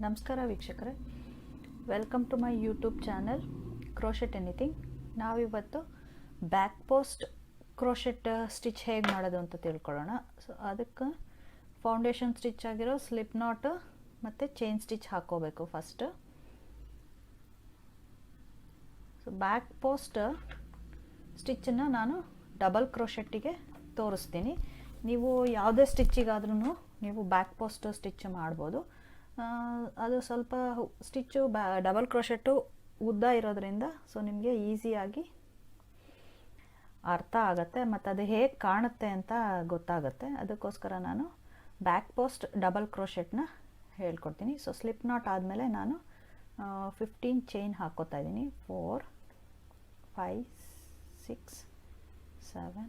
ನಮಸ್ಕಾರ ವೀಕ್ಷಕರೇ, welcome to my YouTube channel crochet anything. ನಾವಿವತ್ತು ಬ್ಯಾಕ್ ಪೋಸ್ಟ್ ಕ್ರೋಶೆಟ್ ಸ್ಟಿಚ್ ಹೇಗೆ ಮಾಡೋದು ಅಂತ ತಿಳ್ಕೊಳ್ಳೋಣ. ಸೊ ಅದಕ್ಕೆ ಫೌಂಡೇಶನ್ ಸ್ಟಿಚ್ ಆಗಿರೋ ಸ್ಲಿಪ್ ನಾಟ್ ಮತ್ತು ಚೈನ್ ಸ್ಟಿಚ್ ಹಾಕೋಬೇಕು ಫಸ್ಟ್. ಸೊ ಬ್ಯಾಕ್ ಪೋಸ್ಟ್ ಸ್ಟಿಚ್ಚನ್ನು ನಾನು ಡಬಲ್ ಕ್ರೋಶೆಟ್ಟಿಗೆ ತೋರಿಸ್ತೀನಿ. ನೀವು ಯಾವುದೇ ಸ್ಟಿಚ್ಚಿಗಾದ್ರೂ ನೀವು ಬ್ಯಾಕ್ ಪೋಸ್ಟ್ ಸ್ಟಿಚ್ ಮಾಡ್ಬೋದು. ಅದು ಸ್ವಲ್ಪ ಸ್ಟಿಚ್ಚು ಡಬಲ್ ಕ್ರೋಶೆಟ್ಟು ಉದ್ದ ಇರೋದ್ರಿಂದ ಸೊ ನಿಮಗೆ ಈಸಿಯಾಗಿ ಅರ್ಥ ಆಗುತ್ತೆ ಮತ್ತು ಅದು ಹೇಗೆ ಕಾಣುತ್ತೆ ಅಂತ ಗೊತ್ತಾಗುತ್ತೆ. ಅದಕ್ಕೋಸ್ಕರ ನಾನು ಬ್ಯಾಕ್ ಪೋಸ್ಟ್ ಡಬಲ್ ಕ್ರೋಶೆಟ್ನ ಹೇಳ್ಕೊಡ್ತೀನಿ. ಸೊ ಸ್ಲಿಪ್ ನಾಟ್ ಆದಮೇಲೆ ನಾನು 15 ಚೈನ್ ಹಾಕ್ಕೋತಾ ಇದ್ದೀನಿ. 4 5 6 7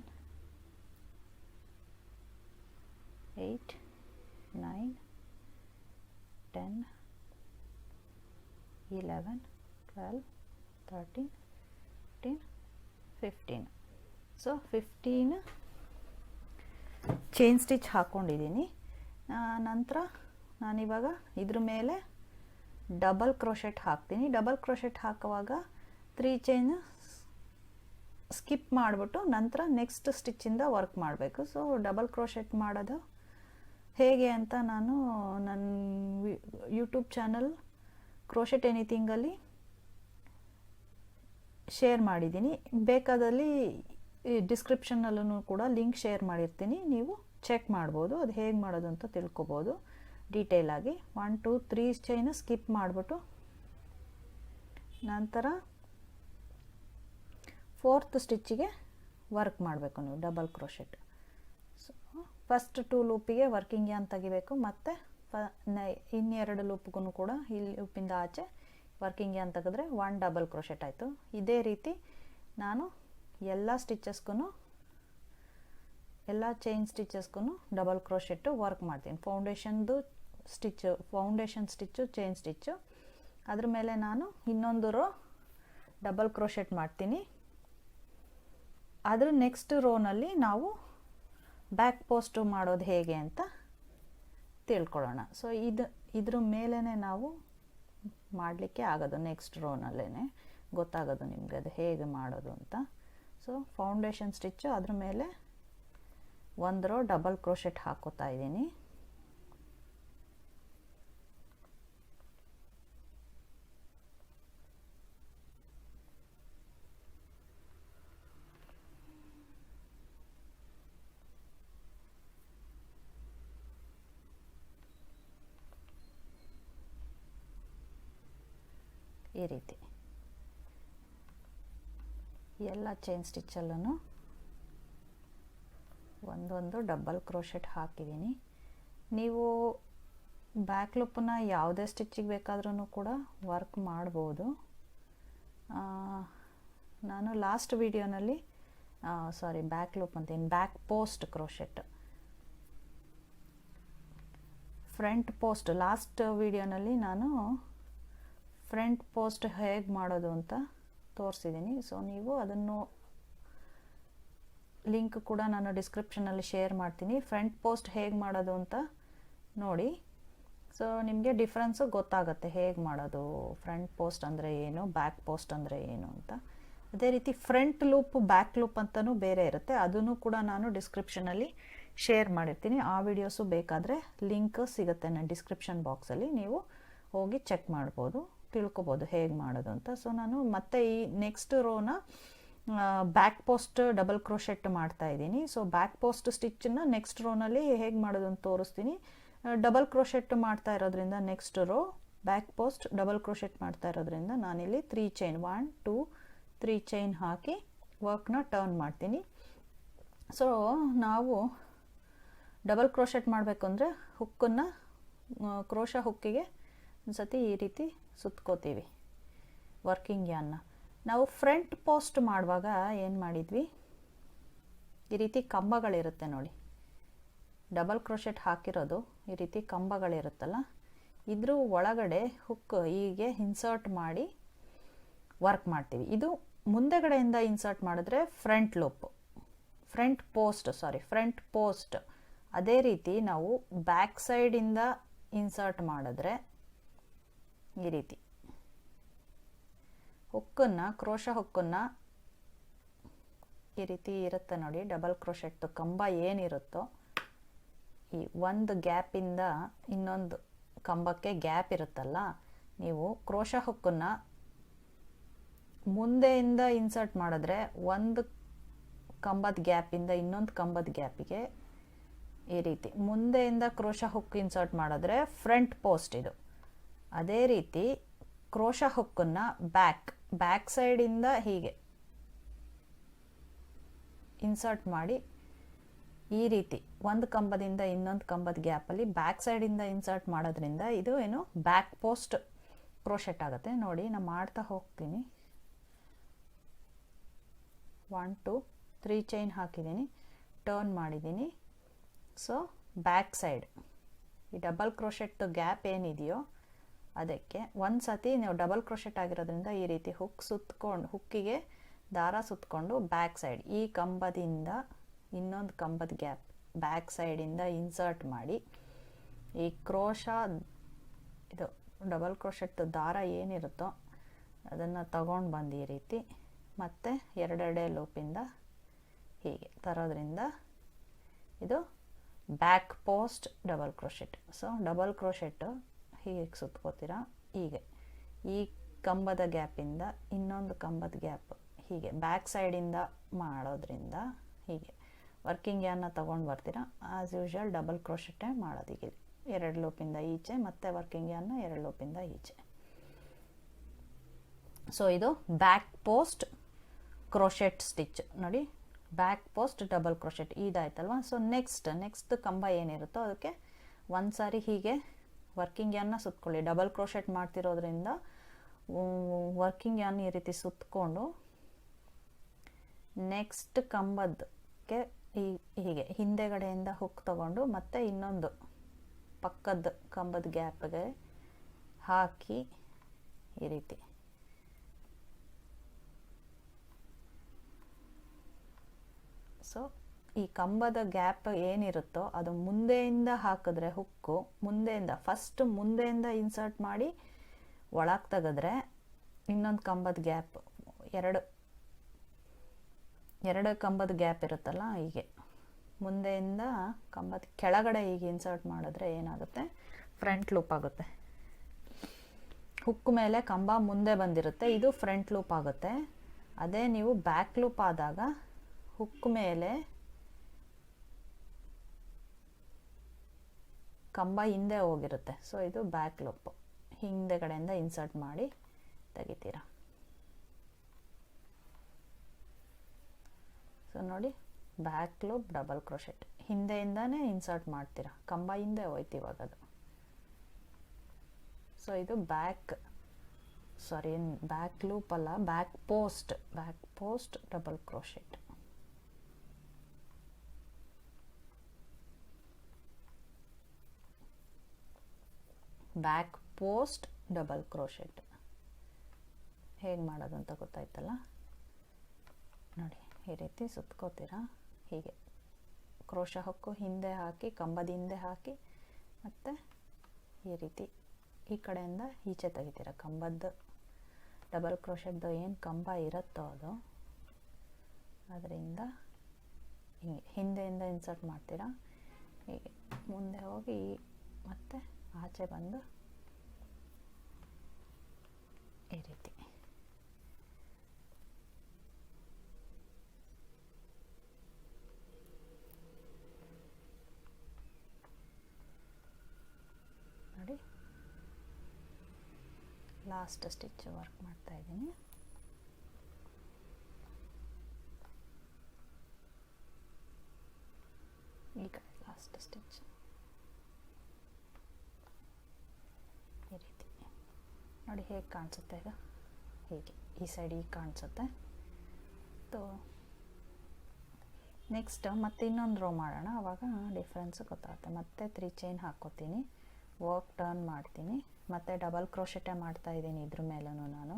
8 9 10 11 12 13 14 15. ಸೊ 15 ಚೈನ್ ಸ್ಟಿಚ್ ಹಾಕ್ಕೊಂಡಿದ್ದೀನಿ. ನಂತರ ನಾನಿವಾಗ ಇದ್ರ ಮೇಲೆ ಡಬಲ್ ಕ್ರೋಶೆಟ್ ಹಾಕ್ತೀನಿ. ಡಬಲ್ ಕ್ರೋಶೆಟ್ ಹಾಕುವಾಗ 3 ಚೈನ್ ಸ್ಕಿಪ್ ಮಾಡಿಬಿಟ್ಟು ನಂತರ ನೆಕ್ಸ್ಟ್ ಸ್ಟಿಚ್ಚಿಂದ ವರ್ಕ್ ಮಾಡಬೇಕು. ಸೊ ಡಬಲ್ ಕ್ರೋಶೆಟ್ ಮಾಡೋದು ಹೇಗೆ ಅಂತ ನಾನು ನನ್ನ ಯೂಟ್ಯೂಬ್ ಚಾನಲ್ ಕ್ರೋಶೆಟ್ ಎನಿಥಿಂಗಲ್ಲಿ ಶೇರ್ ಮಾಡಿದ್ದೀನಿ. ಬೇಕಾದಲ್ಲಿ ಡಿಸ್ಕ್ರಿಪ್ಷನಲ್ಲೂ ಕೂಡ ಲಿಂಕ್ ಶೇರ್ ಮಾಡಿರ್ತೀನಿ, ನೀವು ಚೆಕ್ ಮಾಡ್ಬೋದು. ಅದು ಹೇಗೆ ಮಾಡೋದು ಅಂತ ತಿಳ್ಕೊಬೋದು ಡೀಟೇಲಾಗಿ. 1 2 3 ಚೈನ್ ಸ್ಕಿಪ್ ಮಾಡಿಬಿಟ್ಟು ನಂತರ 4th ಸ್ಟಿಚ್ಚಿಗೆ ವರ್ಕ್ ಮಾಡಬೇಕು ನೀವು ಡಬಲ್ ಕ್ರೋಶೆಟ್. ಸೊ ಫಸ್ಟ್ 2 ಲೂಪಿಗೆ ವರ್ಕಿಂಗ್ ಯಾನ್ ತೆಗಿಬೇಕು, ಮತ್ತು ಇನ್ನೆರಡು ಲೂಪ್ಗೂ ಕೂಡ ಈ ಲೂಪಿಂದ ಆಚೆ ವರ್ಕಿಂಗ್ ಯಾನ್ ತೆಗೆದ್ರೆ 1 ಡಬಲ್ ಕ್ರೋಶೆಟ್ ಆಯಿತು. ಇದೇ ರೀತಿ ನಾನು ಎಲ್ಲ ಸ್ಟಿಚಸ್ಗೂ ಎಲ್ಲ ಚೈನ್ ಸ್ಟಿಚಸ್ಗೂ ಡಬಲ್ ಕ್ರೋಶೆಟ್ಟು ವರ್ಕ್ ಮಾಡ್ತೀನಿ. ಫೌಂಡೇಶನ್ ಸ್ಟಿಚ್ಚು ಚೈನ್ ಸ್ಟಿಚ್ಚು, ಅದ್ರ ಮೇಲೆ ನಾನು ಇನ್ನೊಂದು ರೋ ಡಬಲ್ ಕ್ರೋಶೆಟ್ ಮಾಡ್ತೀನಿ. ಅದ್ರ ನೆಕ್ಸ್ಟ್ ರೋನಲ್ಲಿ ನಾವು ಬ್ಯಾಕ್ ಪೋಸ್ಟ್ ಮಾಡೋದು ಹೇಗೆ ಅಂತ ತಿಳ್ಕೊಳ್ಳೋಣ. ಸೊ ಇದ್ರ ಮೇಲೇ ನಾವು ಮಾಡಲಿಕ್ಕೆ ಆಗೋದು, ನೆಕ್ಸ್ಟ್ ರೋನಲ್ಲೇ ಗೊತ್ತಾಗೋದು ನಿಮಗೆ ಅದು ಹೇಗೆ ಮಾಡೋದು ಅಂತ. ಸೊ ಫೌಂಡೇಶನ್ ಸ್ಟಿಚ್ಚು ಅದ್ರ ಮೇಲೆ ಒಂದು ರೋ ಡಬಲ್ ಕ್ರೋಶೆಟ್ ಹಾಕೋತಾ ಇದ್ದೀನಿ. ಈ ರೀತಿ ಎಲ್ಲ ಚೈನ್ ಸ್ಟಿಚ್ಚಲ್ಲೂ ಒಂದೊಂದು ಡಬಲ್ ಕ್ರೋಶೆಟ್ ಹಾಕಿದ್ದೀನಿ. ನೀವು ಬ್ಯಾಕ್ ಲೂಪನ್ನ ಯಾವುದೇ ಸ್ಟಿಚ್ಚಿಗೆ ಬೇಕಾದ್ರೂ ಕೂಡ ವರ್ಕ್ ಮಾಡ್ಬೋದು. ನಾನು ಲಾಸ್ಟ್ ವಿಡಿಯೋನಲ್ಲಿ ಬ್ಯಾಕ್ ಲೂಪ್ ಅಂತೀನಿ, back post crochet, front post last ವಿಡಿಯೋನಲ್ಲಿ ನಾನು ಫ್ರಂಟ್ ಪೋಸ್ಟ್ ಹೇಗೆ ಮಾಡೋದು ಅಂತ ತೋರಿಸಿದ್ದೀನಿ. ಸೊ ನೀವು ಅದನ್ನು ಲಿಂಕ್ ಕೂಡ ನಾನು ಡಿಸ್ಕ್ರಿಪ್ಷನಲ್ಲಿ ಶೇರ್ ಮಾಡ್ತೀನಿ. ಫ್ರಂಟ್ ಪೋಸ್ಟ್ ಹೇಗೆ ಮಾಡೋದು ಅಂತ ನೋಡಿ. ಸೊ ನಿಮಗೆ ಡಿಫ್ರೆನ್ಸು ಗೊತ್ತಾಗುತ್ತೆ ಹೇಗೆ ಮಾಡೋದು, ಫ್ರಂಟ್ ಪೋಸ್ಟ್ ಅಂದರೆ ಏನು, ಬ್ಯಾಕ್ ಪೋಸ್ಟ್ ಅಂದರೆ ಏನು ಅಂತ. ಅದೇ ರೀತಿ ಫ್ರಂಟ್ ಲೂಪ್ ಬ್ಯಾಕ್ ಲೂಪ್ ಅಂತಲೂ ಬೇರೆ ಇರುತ್ತೆ, ಅದನ್ನು ಕೂಡ ನಾನು ಡಿಸ್ಕ್ರಿಪ್ಷನಲ್ಲಿ ಶೇರ್ ಮಾಡಿರ್ತೀನಿ. ಆ ವಿಡಿಯೋಸು ಬೇಕಾದರೆ ಲಿಂಕ್ ಸಿಗುತ್ತೆ ನನ್ನ ಡಿಸ್ಕ್ರಿಪ್ಷನ್ ಬಾಕ್ಸಲ್ಲಿ, ನೀವು ಹೋಗಿ ಚೆಕ್ ಮಾಡ್ಬೋದು, ತಿಳ್ಕೊಬೋದು ಹೇಗೆ ಮಾಡೋದು ಅಂತ. ಸೊ ನಾನು ಮತ್ತೆ ಈ ನೆಕ್ಸ್ಟ್ ರೋನ ಬ್ಯಾಕ್ ಪೋಸ್ಟ್ ಡಬಲ್ ಕ್ರೋಶೆಟ್ ಮಾಡ್ತಾ ಇದ್ದೀನಿ. ಸೊ ಬ್ಯಾಕ್ ಪೋಸ್ಟ್ ಸ್ಟಿಚ್ಚನ್ನು ನೆಕ್ಸ್ಟ್ ರೋನಲ್ಲಿ ಹೇಗೆ ಮಾಡೋದು ಅಂತ ತೋರಿಸ್ತೀನಿ. ಡಬಲ್ ಕ್ರೋಶೆಟ್ ಮಾಡ್ತಾ ಇರೋದ್ರಿಂದ next row back post double crochet ಮಾಡ್ತಾ ಇರೋದ್ರಿಂದ ನಾನಿಲ್ಲಿ 3 ಚೈನ್ 1 2 3 ಚೈನ್ ಹಾಕಿ ವರ್ಕ್ನ ಟರ್ನ್ ಮಾಡ್ತೀನಿ. ಸೊ ನಾವು ಡಬಲ್ ಕ್ರೋಶೆಟ್ ಮಾಡಬೇಕು ಅಂದರೆ ಹುಕ್ಕನ್ನು ಕ್ರೋಶ ಹುಕ್ಕಿಗೆ ಒಂದು ಸತಿ ಈ ರೀತಿ ಸುತ್ಕೋತೀವಿ ವರ್ಕಿಂಗ್ ಯಾನ್ನ. ನಾವು ಫ್ರಂಟ್ ಪೋಸ್ಟ್ ಮಾಡುವಾಗ ಏನು ಮಾಡಿದ್ವಿ, ಈ ರೀತಿ ಕಂಬಗಳಿರುತ್ತೆ ನೋಡಿ, ಡಬಲ್ ಕ್ರೋಶೆಟ್ ಹಾಕಿರೋದು ಈ ರೀತಿ ಕಂಬಗಳಿರುತ್ತಲ್ಲ, ಇದ್ರ ಒಳಗಡೆ ಹುಕ್ ಹೀಗೆ ಇನ್ಸರ್ಟ್ ಮಾಡಿ ವರ್ಕ್ ಮಾಡ್ತೀವಿ. ಇದು ಮುಂದೆಗಡೆಯಿಂದ ಇನ್ಸರ್ಟ್ ಮಾಡಿದ್ರೆ ಫ್ರಂಟ್ ಲೂಪ್, ಫ್ರಂಟ್ ಪೋಸ್ಟ್. ಅದೇ ರೀತಿ ನಾವು ಬ್ಯಾಕ್ ಸೈಡಿಂದ ಇನ್ಸರ್ಟ್ ಮಾಡಿದ್ರೆ ಈ ರೀತಿ ಹುಕ್ಕನ್ನು, ಕ್ರೋಶ ಹುಕ್ಕನ್ನು ಈ ರೀತಿ ಇರುತ್ತೆ ನೋಡಿ. ಡಬಲ್ ಕ್ರೋಶೆಟ್ ಕಂಬ ಏನಿರುತ್ತೋ ಈ ಒಂದು ಗ್ಯಾಪಿಂದ ಇನ್ನೊಂದು ಕಂಬಕ್ಕೆ ಗ್ಯಾಪ್ ಇರುತ್ತಲ್ಲ, ನೀವು ಕ್ರೋಶ ಹುಕ್ಕನ್ನು ಮುಂದೆಯಿಂದ ಇನ್ಸರ್ಟ್ ಮಾಡಿದ್ರೆ ಒಂದು ಕಂಬದ ಗ್ಯಾಪಿಂದ ಇನ್ನೊಂದು ಕಂಬದ ಗ್ಯಾಪಿಗೆ ಈ ರೀತಿ, ಮುಂದೆಯಿಂದ ಕ್ರೋಶ ಹುಕ್ ಇನ್ಸರ್ಟ್ ಮಾಡಿದ್ರೆ ಫ್ರಂಟ್ ಪೋಸ್ಟ್ ಇದು. ಅದೇ ರೀತಿ ಕ್ರೋಶ ಹುಕ್ಕನ್ನು ಬ್ಯಾಕ್ ಸೈಡಿಂದ ಹೀಗೆ ಇನ್ಸರ್ಟ್ ಮಾಡಿ ಈ ರೀತಿ ಒಂದು ಕಂಬದಿಂದ ಇನ್ನೊಂದು ಕಂಬದ ಗ್ಯಾಪಲ್ಲಿ ಬ್ಯಾಕ್ ಸೈಡಿಂದ ಇನ್ಸರ್ಟ್ ಮಾಡೋದ್ರಿಂದ ಇದು ಏನು ಬ್ಯಾಕ್ ಪೋಸ್ಟ್ ಕ್ರೋಶೆಟ್ ಆಗುತ್ತೆ. ನೋಡಿ ನಾನು ಮಾಡ್ತಾ ಹೋಗ್ತೀನಿ. 1 2 3 ಚೈನ್ ಹಾಕಿದ್ದೀನಿ, ಟರ್ನ್ ಮಾಡಿದ್ದೀನಿ. ಸೊ ಬ್ಯಾಕ್ ಸೈಡ್ ಈ ಡಬಲ್ ಕ್ರೋಶೆಟ್ ಗ್ಯಾಪ್ ಏನಿದೆಯೋ ಅದಕ್ಕೆ ಒಂದು ಸತಿ ನೀವು ಡಬಲ್ ಕ್ರೋಶೆಟ್ ಆಗಿರೋದ್ರಿಂದ ಈ ರೀತಿ ಹುಕ್ಕಿಗೆ ದಾರ ಸುತ್ತಕೊಂಡು ಬ್ಯಾಕ್ ಸೈಡ್ ಈ ಕಂಬದಿಂದ ಇನ್ನೊಂದು ಕಂಬದ ಗ್ಯಾಪ್ ಬ್ಯಾಕ್ ಸೈಡಿಂದ ಇನ್ಸರ್ಟ್ ಮಾಡಿ ಈ ಕ್ರೋಶ ಇದು ಡಬಲ್ ಕ್ರೋಶೆಟ್ ದಾರ ಏನಿರುತ್ತೋ ಅದನ್ನು ತಗೊಂಡು ಬಂದು ಈ ರೀತಿ ಮತ್ತು ಎರಡೆರಡೇ ಲೂಪಿಂದ ಹೀಗೆ ತರೋದ್ರಿಂದ ಇದು back post double crochet. So double crochet ಹೀಗೆ ಸುತ್ಕೋತೀರ, ಹೀಗೆ ಈ ಕಂಬದ ಗ್ಯಾಪಿಂದ ಇನ್ನೊಂದು ಕಂಬದ ಗ್ಯಾಪ್ ಹೀಗೆ ಬ್ಯಾಕ್ ಸೈಡಿಂದ ಮಾಡೋದ್ರಿಂದ ಹೀಗೆ ವರ್ಕಿಂಗ್ ಯಾನ್ನ ತೊಗೊಂಡು ಬರ್ತೀರಾ. ಆ್ಯಸ್ ಯೂಶ್ವಲ್ ಡಬಲ್ ಕ್ರೋಶೆಟ್ಟೇ ಮಾಡೋದು. ಈಗ 2 ಲೂಪಿಂದ ಈಚೆ ಮತ್ತು ವರ್ಕಿಂಗ್ ಯಾನ್ನ 2 ಲೂಪಿಂದ ಈಚೆ. ಸೊ ಇದು ಬ್ಯಾಕ್ ಪೋಸ್ಟ್ ಕ್ರೋಶೆಟ್ ಸ್ಟಿಚ್ ನೋಡಿ, ಬ್ಯಾಕ್ ಪೋಸ್ಟ್ ಡಬಲ್ ಕ್ರೋಶೆಟ್ ಇದಾಯ್ತಲ್ವ. ಸೊ ನೆಕ್ಸ್ಟ್ ಕಂಬ ಏನಿರುತ್ತೋ ಅದಕ್ಕೆ ಒಂದು ಸಾರಿ ಹೀಗೆ ವರ್ಕಿಂಗ್ ಯಾನ್ನ ಸುತ್ಕೊಳ್ಳಿ. ಡಬಲ್ ಕ್ರೋಶೆಟ್ ಮಾಡ್ತಿರೋದ್ರಿಂದ ವರ್ಕಿಂಗ್ ಯಾನ್ ಈ ರೀತಿ ಸುತ್ತಕೊಂಡು ನೆಕ್ಸ್ಟ್ ಕಂಬದಕ್ಕೆ ಹೀಗೆ ಹಿಂದೆಗಡೆಯಿಂದ ಹುಕ್ ತಗೊಂಡು ಮತ್ತೆ ಇನ್ನೊಂದು ಪಕ್ಕದ ಕಂಬದ ಗ್ಯಾಪ್ಗೆ ಹಾಕಿ ಈ ರೀತಿ ಸೊ ಈ ಕಂಬದ ಗ್ಯಾಪ್ ಏನಿರುತ್ತೋ ಅದು ಮುಂದೆಯಿಂದ ಹಾಕಿದ್ರೆ ಹುಕ್ಕು ಮುಂದೆಯಿಂದ ಇನ್ಸರ್ಟ್ ಮಾಡಿ ಒಳಗೆ ತೆಗೆದ್ರೆ ಇನ್ನೊಂದು ಕಂಬದ ಗ್ಯಾಪ್ ಎರಡು ಕಂಬದ ಗ್ಯಾಪ್ ಇರುತ್ತಲ್ಲ, ಹೀಗೆ ಮುಂದೆಯಿಂದ ಕಂಬದ ಕೆಳಗಡೆ ಹೀಗೆ ಇನ್ಸರ್ಟ್ ಮಾಡಿದ್ರೆ ಏನಾಗುತ್ತೆ ಫ್ರಂಟ್ ಲೂಪ್ ಆಗುತ್ತೆ. ಹುಕ್ ಮೇಲೆ ಕಂಬ ಮುಂದೆ ಬಂದಿರುತ್ತೆ, ಇದು ಫ್ರಂಟ್ ಲೂಪ್ ಆಗುತ್ತೆ. ಅದೇ ನೀವು ಬ್ಯಾಕ್ ಲೂಪ್ ಆದಾಗ ಹುಕ್ ಮೇಲೆ ಕಂಬ ಹಿಂದೆ ಹೋಗಿರುತ್ತೆ. ಸೊ ಇದು ಬ್ಯಾಕ್ ಲೂಪ್, ಹಿಂದೆಗಡೆಯಿಂದ ಇನ್ಸರ್ಟ್ ಮಾಡಿ ತೆಗಿತೀರಾ. ಸೊ ನೋಡಿ ಬ್ಯಾಕ್ ಲೂಪ್ ಡಬಲ್ ಕ್ರೋಶೆಟ್ ಹಿಂದೆಯಿಂದಾನೇ ಇನ್ಸರ್ಟ್ ಮಾಡ್ತೀರಾ, ಕಂಬ ಹಿಂದೆ ಹೋಯ್ತು ಇವಾಗ ಅದು. ಸೊ ಇದು ಬ್ಯಾಕ್ ಲೂಪ್ ಅಲ್ಲ, back post double crochet. Back post double crochet ಹೇಗೆ ಮಾಡೋದು ಅಂತ ಗೊತ್ತಾಯ್ತಲ್ಲ. ನೋಡಿ ಈ ರೀತಿ ಸುತ್ಕೋತೀರಾ, ಹೀಗೆ ಕ್ರೋಶ ಹುಕ್ಕು ಹಿಂದೆ ಹಾಕಿ ಕಂಬದ ಹಿಂದೆ ಹಾಕಿ ಮತ್ತು ಈ ರೀತಿ ಈ ಕಡೆಯಿಂದ ಈಚೆ ತೆಗಿತೀರಾ. ಕಂಬದ್ದು ಡಬಲ್ ಕ್ರೋಶೆಟ್ದು ಏನು ಕಂಬ ಇರುತ್ತೋ ಅದು ಅದರಿಂದ ಹೀಗೆ ಹಿಂದೆಯಿಂದ ಇನ್ಸರ್ಟ್ ಮಾಡ್ತೀರಾ, ಹೀಗೆ ಮುಂದೆ ಹೋಗಿ ಮತ್ತು ಆಚೆ ಬಂದು ಈ ರೀತಿ ನೋಡಿ ಲಾಸ್ಟ್ ಸ್ಟಿಚ್ ವರ್ಕ್ ಮಾಡ್ತಾ ಇದ್ದೀನಿ. ಈಗ ಲಾಸ್ಟ್ ಸ್ಟಿಚ್ ಈ ರೀತಿ ನೋಡಿ ಹೇಗೆ ಕಾಣಿಸುತ್ತೆ. ಈಗ ಹೀಗೆ ಈ ಸೈಡ್ ಈಗ ಕಾಣಿಸುತ್ತೆ. ನೆಕ್ಸ್ಟ್ ಮತ್ತೆ ಇನ್ನೊಂದು ರೋ ಮಾಡೋಣ, ಆವಾಗ ಡಿಫ್ರೆನ್ಸ್ ಗೊತ್ತಾಗುತ್ತೆ. ಮತ್ತೆ 3 ಚೈನ್ ಹಾಕ್ಕೋತೀನಿ, ವರ್ಕ್ ಟರ್ನ್ ಮಾಡ್ತೀನಿ, ಮತ್ತು ಡಬಲ್ ಕ್ರೋಶೆಟೇ ಮಾಡ್ತಾ ಇದ್ದೀನಿ ಇದ್ರ ಮೇಲೂ ನಾನು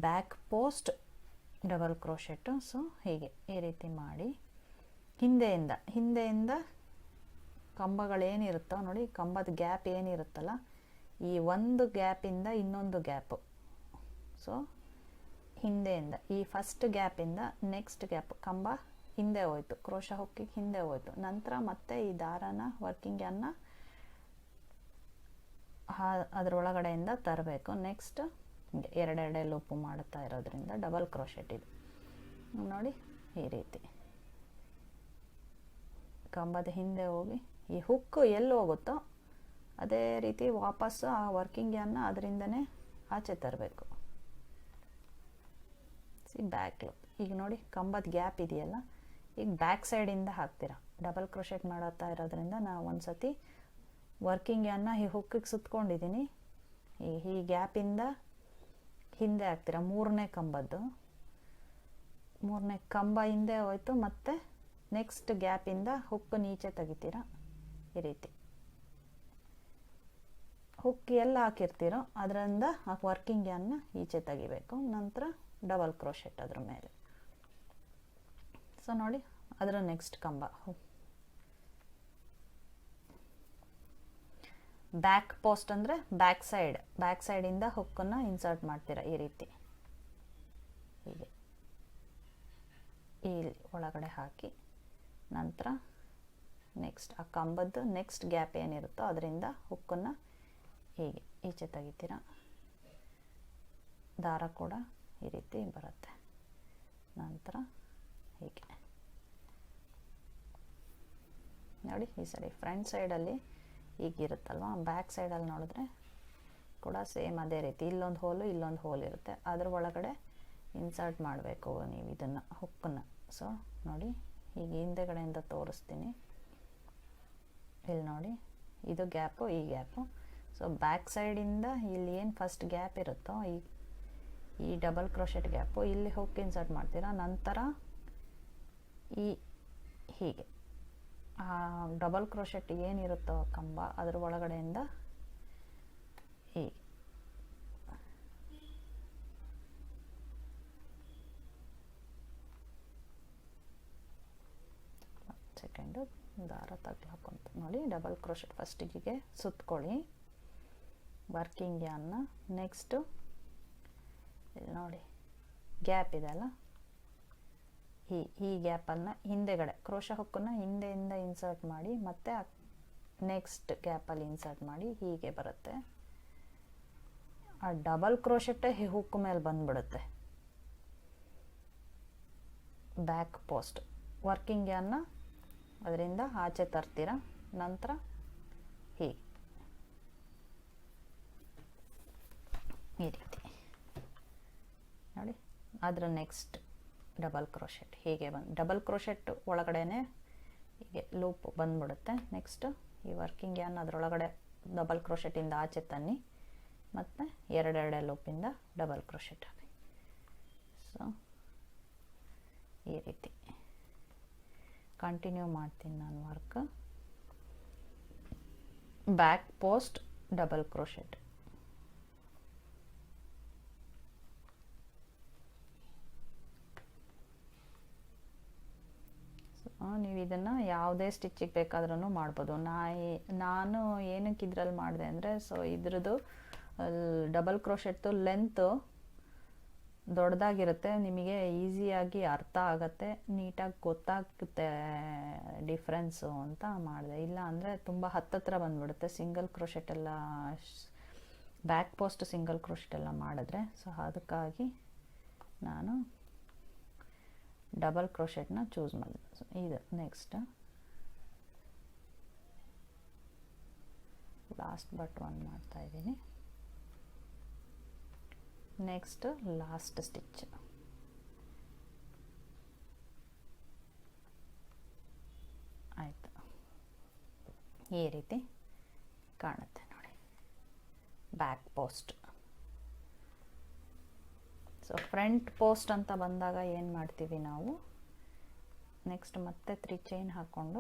back post double crochet. So ಹೀಗೆ ಈ ರೀತಿ ಮಾಡಿ ಹಿಂದೆಯಿಂದ ಕಂಬಗಳೇನಿರುತ್ತೋ ನೋಡಿ, ಕಂಬದ ಗ್ಯಾಪ್ ಏನಿರುತ್ತಲ್ಲ ಈ ಒಂದು ಗ್ಯಾಪಿಂದ ಇನ್ನೊಂದು ಗ್ಯಾಪು, ಸೊ ಹಿಂದೆಯಿಂದ ಈ ಫಸ್ಟ್ ಗ್ಯಾಪಿಂದ ನೆಕ್ಸ್ಟ್ ಗ್ಯಾಪ್ ಕಂಬ ಹಿಂದೆ ಹೋಯ್ತು, ಕ್ರೋಶ ಹುಕ್ಕಿಗೆ ಹಿಂದೆ ಹೋಯ್ತು. ನಂತರ ಮತ್ತೆ ಈ ದಾರನ ವರ್ಕಿಂಗ್ ಯಾನ್ನ ಅದರೊಳಗಡೆಯಿಂದ ತರಬೇಕು. ನೆಕ್ಸ್ಟ್ ಎರಡೆರಡೇ ಲೂಪು ಮಾಡ್ತಾ ಇರೋದ್ರಿಂದ ಡಬಲ್ ಕ್ರೋಶೆಟ್ ಇದು ನೋಡಿ. ಈ ರೀತಿ ಕಂಬದ ಹಿಂದೆ ಹೋಗಿ ಈ ಹುಕ್ಕು ಎಲ್ಲಿ ಹೋಗುತ್ತೋ ಅದೇ ರೀತಿ ವಾಪಸ್ಸು ಆ ವರ್ಕಿಂಗ್ ಯಾನ್ನ ಅದರಿಂದನೇ ಆಚೆ ತರಬೇಕು. Back loop. ಈಗ ನೋಡಿ ಕಂಬದ ಗ್ಯಾಪ್ ಇದೆಯಲ್ಲ, ಈಗ ಬ್ಯಾಕ್ ಸೈಡಿಂದ ಹಾಕ್ತೀರಾ. ಡಬಲ್ ಕ್ರೋಶೆಟ್ ಮಾಡುತ್ತಾ ಇರೋದ್ರಿಂದ ನಾವು ಒಂದು ಸತಿ ವರ್ಕಿಂಗ್ ಯಾನ್ನ ಈ ಹುಕ್ಕಿಗೆ ಸುತ್ಕೊಂಡಿದ್ದೀನಿ, ಈ ಗ್ಯಾಪಿಂದ ಹಿಂದೆ ಹಾಕ್ತೀರಾ. ಮೂರನೇ ಕಂಬ ಹಿಂದೆ ಹೋಯ್ತು, ಮತ್ತು ನೆಕ್ಸ್ಟ್ ಗ್ಯಾಪಿಂದ ಹುಕ್ಕು ನೀಚೆ ತೆಗಿತೀರಾ. ಈ ರೀತಿ ಹುಕ್ ಎಲ್ಲ ಹಾಕಿರ್ತೀರೋ ಅದರಿಂದ ಆ ವರ್ಕಿಂಗ್ ಯಾನ್ನ ಈಚೆ ತೆಗಿಬೇಕು. ನಂತರ ಡಬಲ್ ಕ್ರೋಶೆಟ್ ಅದ್ರ ಮೇಲೆ. ಸೊ ನೋಡಿ ಅದರ ನೆಕ್ಸ್ಟ್ ಕಂಬ. ಬ್ಯಾಕ್ ಪೋಸ್ಟ್ ಅಂದರೆ ಬ್ಯಾಕ್ ಸೈಡಿಂದ ಹುಕ್ಕನ್ನು ಇನ್ಸರ್ಟ್ ಮಾಡ್ತೀರಾ ಈ ರೀತಿ. ಹೀಗೆ ಈ ಒಳಗಡೆ ಹಾಕಿ ನಂತರ ನೆಕ್ಸ್ಟ್ ಆ ಕಂಬದ್ದು ನೆಕ್ಸ್ಟ್ ಗ್ಯಾಪ್ ಏನಿರುತ್ತೋ ಅದರಿಂದ ಹುಕ್ಕನ್ನು ಹೀಗೆ ಈಚೆ ತೆಗಿತೀರಾ. ದಾರ ಕೂಡ ಈ ರೀತಿ ಬರುತ್ತೆ. ನಂತರ ಹೀಗೆ ನೋಡಿ ಈ ಸೈಡ್ ಫ್ರಂಟ್ ಸೈಡಲ್ಲಿ ಹೀಗಿರುತ್ತಲ್ವ, ಬ್ಯಾಕ್ ಸೈಡಲ್ಲಿ ನೋಡಿದ್ರೆ ಕೂಡ ಸೇಮ್ ಅದೇ ರೀತಿ ಇಲ್ಲೊಂದು ಹೋಲ್ ಇರುತ್ತೆ. ಅದ್ರ ಒಳಗಡೆ ಇನ್ಸರ್ಟ್ ಮಾಡಬೇಕು ನೀವು ಇದನ್ನು ಹುಕ್ಕನ್ನು. ಸೊ ನೋಡಿ ಈಗ ಹಿಂದೆಗಡೆಯಿಂದ ತೋರಿಸ್ತೀನಿ. ಇಲ್ಲಿ ನೋಡಿ ಇದು ಗ್ಯಾಪು, ಈ ಗ್ಯಾಪು. ಸೊ ಬ್ಯಾಕ್ ಸೈಡಿಂದ ಇಲ್ಲಿ ಏನು ಫಸ್ಟ್ ಗ್ಯಾಪ್ ಇರುತ್ತೋ ಈ ಡಬಲ್ ಕ್ರೋಶೆಟ್ ಗ್ಯಾಪು ಇಲ್ಲಿ ಹುಕ್ ಇನ್ಸರ್ಟ್ ಮಾಡ್ತೀರಾ. ನಂತರ ಹೀಗೆ ಆ ಡಬಲ್ ಕ್ರೋಶೆಟ್ ಏನಿರುತ್ತೋ ಕಂಬ ಅದ್ರ ಒಳಗಡೆಯಿಂದ ಹೀಗೆ ಸೆಕೆಂಡು ದಾರ ತಗ್ಲಾಕೊಂತ ನೋಡಿ ಡಬಲ್ ಕ್ರೋಶೆಟ್ ಫಸ್ಟಿಗೆ ಸುತ್ಕೊಳ್ಳಿ ವರ್ಕಿಂಗ್ ಯಾನ್ನ. ನೆಕ್ಸ್ಟು ಇಲ್ಲಿ ನೋಡಿ ಗ್ಯಾಪ್ ಇದೆಲ್ಲ, ಈ ಗ್ಯಾಪನ್ನು ಹಿಂದೆಗಡೆ ಕ್ರೋಶ ಹುಕ್ಕನ್ನು ಹಿಂದೆಯಿಂದ ಇನ್ಸರ್ಟ್ ಮಾಡಿ ಮತ್ತೆ ನೆಕ್ಸ್ಟ್ ಗ್ಯಾಪಲ್ಲಿ ಇನ್ಸರ್ಟ್ ಮಾಡಿ ಹೀಗೆ ಬರುತ್ತೆ. ಆ ಡಬಲ್ ಕ್ರೋಶೆಟ್ಟೇ ಈ ಹುಕ್ ಮೇಲೆ ಬಂದ್ಬಿಡುತ್ತೆ. ಬ್ಯಾಕ್ ಪೋಸ್ಟ್ ವರ್ಕಿಂಗ್ ಯಾನ್ನ ಅದರಿಂದ ಆಚೆ ತರ್ತೀರ. ನಂತರ ಹೀಗೆ ಈ ರೀತಿ ನೋಡಿ ಅದರ ನೆಕ್ಸ್ಟ್ ಡಬಲ್ ಕ್ರೋಶೆಟ್ ಹೀಗೆ ಡಬಲ್ ಕ್ರೋಶೆಟ್ ಒಳಗಡೆನೆ ಹೀಗೆ ಲೂಪ್ ಬಂದ್ಬಿಡುತ್ತೆ. ನೆಕ್ಸ್ಟ್ ಈ ವರ್ಕಿಂಗ್ ಯಾನ್ ಅದರೊಳಗಡೆ ಡಬಲ್ ಕ್ರೋಶೆಟಿಂದ ಆಚೆ ತನ್ನಿ, ಮತ್ತು ಎರಡೆರಡೇ ಲೂಪಿಂದ ಡಬಲ್ ಕ್ರೋಶೆಟ್ ಹಾಕಿ. ಸೊ ಈ ರೀತಿ ಕಂಟಿನ್ಯೂ ಮಾಡ್ತೀನಿ ನಾನು work. Back post double crochet. ನೀವು ಇದನ್ನು ಯಾವುದೇ ಸ್ಟಿಚ್ಚಿಗೆ ಬೇಕಾದ್ರೂ ಮಾಡ್ಬೋದು. ನಾನು ಏನಕ್ಕೆ ಇದ್ರಲ್ಲಿ ಮಾಡಿದೆ ಅಂದರೆ, ಸೊ ಇದ್ರದ್ದು ಡಬಲ್ ಕ್ರೋಶೆಟ್ದು ಲೆಂತು ದೊಡ್ಡದಾಗಿರುತ್ತೆ, ನಿಮಗೆ ಈಸಿಯಾಗಿ ಅರ್ಥ ಆಗುತ್ತೆ, ನೀಟಾಗಿ ಗೊತ್ತಾಗುತ್ತೆ ಡಿಫ್ರೆನ್ಸು ಅಂತ ಮಾಡಿದೆ. ಇಲ್ಲ ಅಂದರೆ ತುಂಬ ಹತ್ತತ್ರ ಬಂದುಬಿಡುತ್ತೆ ಸಿಂಗಲ್ ಕ್ರೋಶೆಟ್ ಎಲ್ಲ, ಬ್ಯಾಕ್ ಪೋಸ್ಟ್ ಸಿಂಗಲ್ ಕ್ರೋಶೆಟ್ ಎಲ್ಲ ಮಾಡಿದ್ರೆ. ಸೊ ಅದಕ್ಕಾಗಿ ನಾನು ಡಬಲ್ ಕ್ರೋಶೆಟ್ನ ಚೂಸ್ ಮಾಡಿದೆ. ಸೊ ಇದು ನೆಕ್ಸ್ಟ್ ಲಾಸ್ಟ್ ಬಟ್ ಒನ್ ಮಾಡ್ತಾ ಇದ್ದೀನಿ. Next last stitch. ಆಯಿತು, ಈ ರೀತಿ ಕಾಣುತ್ತೆ ನೋಡಿ back post. So front post ಅಂತ ಬಂದಾಗ ಏನು ಮಾಡ್ತೀವಿ ನಾವು, ನೆಕ್ಸ್ಟ್ ಮತ್ತೆ 3 ಚೈನ್ ಹಾಕ್ಕೊಂಡು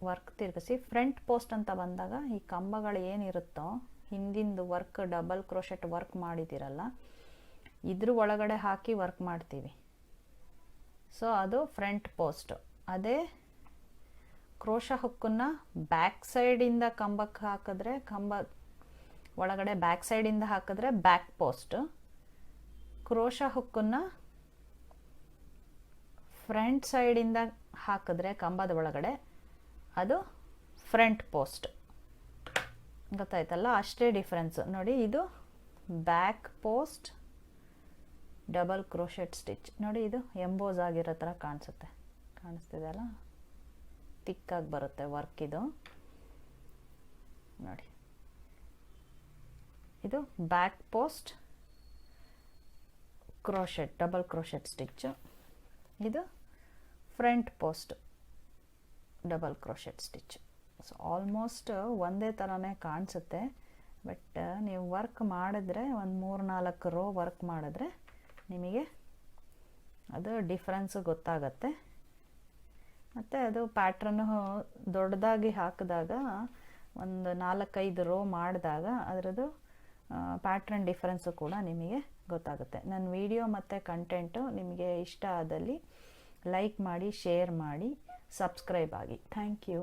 ವರ್ಕ್ ತಿರುಗಿಸಿ. ಫ್ರಂಟ್ ಪೋಸ್ಟ್ ಅಂತ ಬಂದಾಗ ಈ ಕಂಬಗಳು ಏನಿರುತ್ತೋ ಹಿಂದಿಂದು ವರ್ಕ್ ಡಬಲ್ ಕ್ರೋಶೆಟ್ ವರ್ಕ್ ಮಾಡಿದ್ದೀರಲ್ಲ ಇದ್ರ ಒಳಗಡೆ ಹಾಕಿ ವರ್ಕ್ ಮಾಡ್ತೀವಿ. ಸೊ ಅದು ಫ್ರಂಟ್ ಪೋಸ್ಟ್. ಅದೇ ಕ್ರೋಶ ಹುಕ್ಕನ್ನು ಬ್ಯಾಕ್ ಸೈಡಿಂದ ಕಂಬಕ್ಕೆ ಹಾಕಿದ್ರೆ ಒಳಗಡೆ ಬ್ಯಾಕ್ ಸೈಡಿಂದ ಹಾಕಿದ್ರೆ ಬ್ಯಾಕ್ ಪೋಸ್ಟ್, ಕ್ರೋಶಾ ಹುಕ್ಕನ್ನು ಫ್ರಂಟ್ ಸೈಡಿಂದ ಹಾಕಿದ್ರೆ ಕಂಬದ ಒಳಗಡೆ ಅದು ಫ್ರಂಟ್ ಪೋಸ್ಟ್. ಗೊತ್ತಾಯ್ತಲ್ಲ, ಅಷ್ಟೇ ಡಿಫ್ರೆನ್ಸ್ ನೋಡಿ. ಇದು back post double crochet stitch ನೋಡಿ, ಇದು ಎಂಬೋಸ್ ಆಗಿರೋ ಥರ ಕಾಣಿಸುತ್ತೆ, ಕಾಣಿಸ್ತಿದೆ ಅಲ್ಲ, ತಿಕ್ಕಾಗಿ ಬರುತ್ತೆ ವರ್ಕ್ ಇದು ನೋಡಿ. ಇದು back post crochet double crochet stitch, ಇದು front post double crochet stitch. So almost ಒಂದೇ ಥರನೇ ಕಾಣಿಸುತ್ತೆ, ಬಟ್ ನೀವು ವರ್ಕ್ ಮಾಡಿದ್ರೆ ಒಂದು 3-4 ರೋ ವರ್ಕ್ ಮಾಡಿದ್ರೆ ನಿಮಗೆ ಅದು ಡಿಫ್ರೆನ್ಸು ಗೊತ್ತಾಗತ್ತೆ. ಮತ್ತು ಅದು ಪ್ಯಾಟ್ರನ್ನು ದೊಡ್ಡದಾಗಿ ಹಾಕಿದಾಗ ಒಂದು 4-5 ರೋ ಮಾಡಿದಾಗ ಅದರದ್ದು ಪ್ಯಾಟ್ರನ್ ಡಿಫ್ರೆನ್ಸು ಕೂಡ ನಿಮಗೆ ಗೊತ್ತಾಗುತ್ತೆ. ನನ್ನ ವಿಡಿಯೋ ಮತ್ತು ಕಂಟೆಂಟು ನಿಮಗೆ ಇಷ್ಟ ಆದಲ್ಲಿ ಲೈಕ್ ಮಾಡಿ, ಶೇರ್ ಮಾಡಿ, ಸಬ್ಸ್ಕ್ರೈಬ್ ಆಗಿ. Thank you.